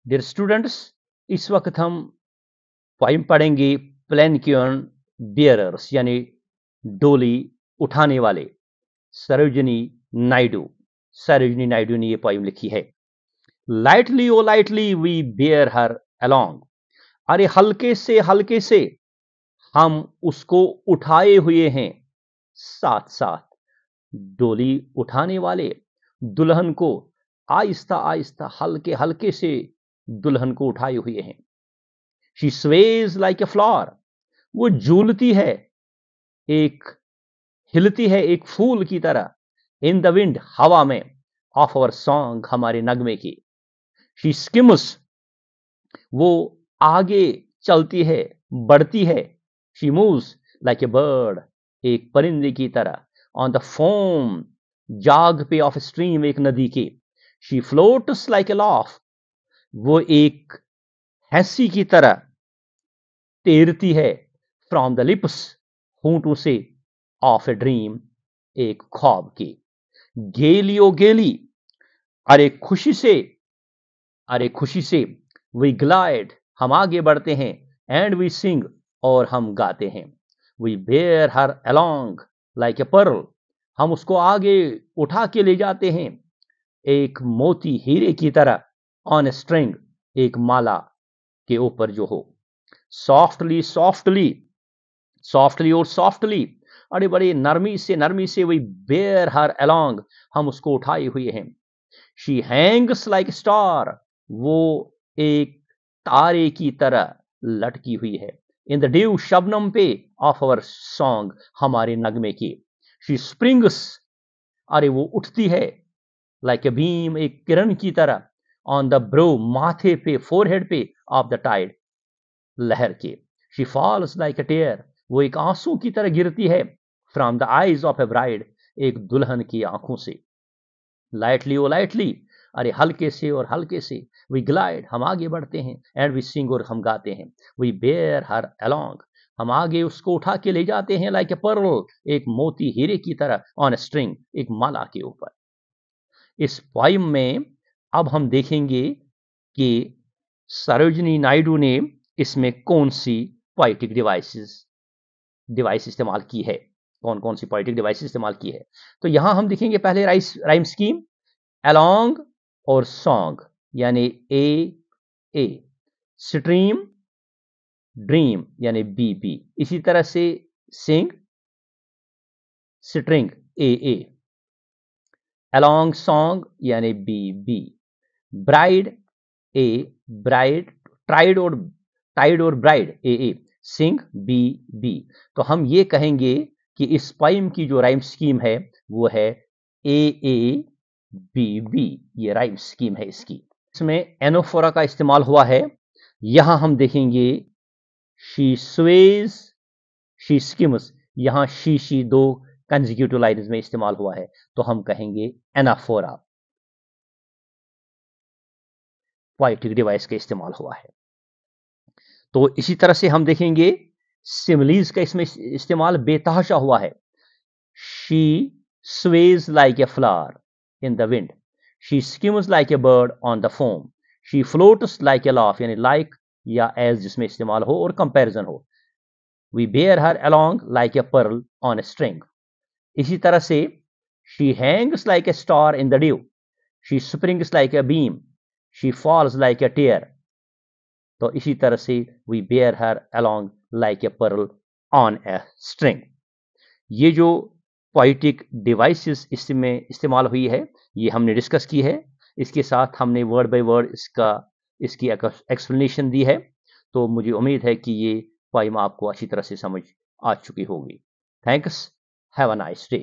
Dear students, इस वक्त हम पोइम पढ़ेंगे प्लेनक्यून बियरर्स यानी डोली उठाने वाले। सरोजिनी नायडू सरोजिनी नायडू ने ये पोइम लिखी है। Lightly o lightly we bear her along, अरे हल्के से हम उसको उठाए हुए हैं साथ साथ। डोली उठाने वाले दुल्हन को आहिस्ता आहिस्ता हल्के हल्के से दुल्हन को उठाए हुए हैं। She sways like a flower, वो झूलती है, एक हिलती है एक फूल की तरह। इन द विंड, हवा में। ऑफ अवर सॉन्ग, हमारे नगमे की। शी स्किम्स, वो आगे चलती है, बढ़ती है। She moves like a bird, एक परिंदे की तरह। ऑन द फोम, जाग पे ऑफ स्ट्रीम, एक नदी के। She floats like A loaf, वो एक हंसी की तरह तैरती है। फ्रॉम द लिप्स, होंठों से। ऑफ ए ड्रीम, एक ख्वाब की। गेली ओ गेली, अरे खुशी से, अरे खुशी से। वी ग्लाइड, हम आगे बढ़ते हैं। एंड वी सिंग, और हम गाते हैं। We bear her along like a pearl, हम उसको आगे उठा के ले जाते हैं एक मोती हीरे की तरह। ऑन ए स्ट्रिंग, एक माला के ऊपर जो हो। सॉफ्टली सॉफ्टली, सॉफ्टली और सॉफ्टली, अरे बड़े नरमी से वी बेयर हर अलोंग, हम उसको उठाए हुए हैं। शी हैंग्स लाइक स्टार, वो एक तारे की तरह लटकी हुई है। इन द ड्यू, शबनम पे। ऑफ अवर सॉन्ग, हमारे नगमे की। शी स्प्रिंग्स, अरे वो उठती है लाइक ए बीम, एक किरण की तरह। ऑन द ब्रो, माथे पे, फोरहेड पे। ऑफ द टाइड, लहर के। शी फॉल्स लाइक ए टेयर, वो एक आंसू की तरह गिरती है। From the eyes of A bride, एक दुल्हन की आंखों से। लाइटली ओ लाइटली, अरे हल्के से और हल्के से। वी ग्लाइड, हम आगे बढ़ते हैं। एंड वी सिंग, और हम गाते हैं। वी बेयर हर अलोंग, हम आगे उसको उठा के ले जाते हैं। लाइक ए पर्ल, एक मोती हीरे की तरह। ऑन ए स्ट्रिंग, एक माला के ऊपर। इस पोइम में अब हम देखेंगे कि सरोजिनी नायडू ने इसमें कौन सी पोएटिक डिवाइस इस्तेमाल की है, कौन कौन सी पोएटिक डिवाइस इस्तेमाल की है। तो यहां हम देखेंगे पहले राइम स्कीम, अलोंग और सॉन्ग यानी ए। स्ट्रीम, ड्रीम यानी बी। इसी तरह से सिंग, स्ट्रिंग ए। अलोंग सॉन्ग यानी बी। ब्राइड ए, ब्राइड। टाइड और ब्राइड ए। सिंग बी। तो हम ये कहेंगे कि इस पोइम की जो राइम स्कीम है वो है ए बी। ये राइम स्कीम है इसकी। इसमें एनोफोरा का इस्तेमाल हुआ है। यहां हम देखेंगे शी स्वेज, शी स्किम्स, यहां शी दो कंसेक्यूटिव लाइन्स में इस्तेमाल हुआ है, तो हम कहेंगे एनाफोरा। पोएटिक डिवाइस का इस्तेमाल हुआ है। तो इसी तरह से हम देखेंगे सिमिलीज का इसमें इस्तेमाल बेतहाशा हुआ है। She sways like a flower in the wind, she skims like a bird on the foam, she floats like a laugh, यानी लाइक या एज जिसमें इस्तेमाल हो और कंपैरिजन हो। We bear her along like a pearl on a string. इसी तरह से she hangs like a star in the dew, she springs like a beam, she falls like a tear. तो इसी तरह से we bear her along like a pearl on a string. ये जो poetic devices इसमें इस्तेमाल हुई है ये हमने डिस्कस की है। इसके साथ हमने वर्ड बाय वर्ड इसकी एक्सप्लेनेशन दी है। तो मुझे उम्मीद है कि ये पोइम आपको अच्छी तरह से समझ आ चुकी होगी। Thanks, have a nice day.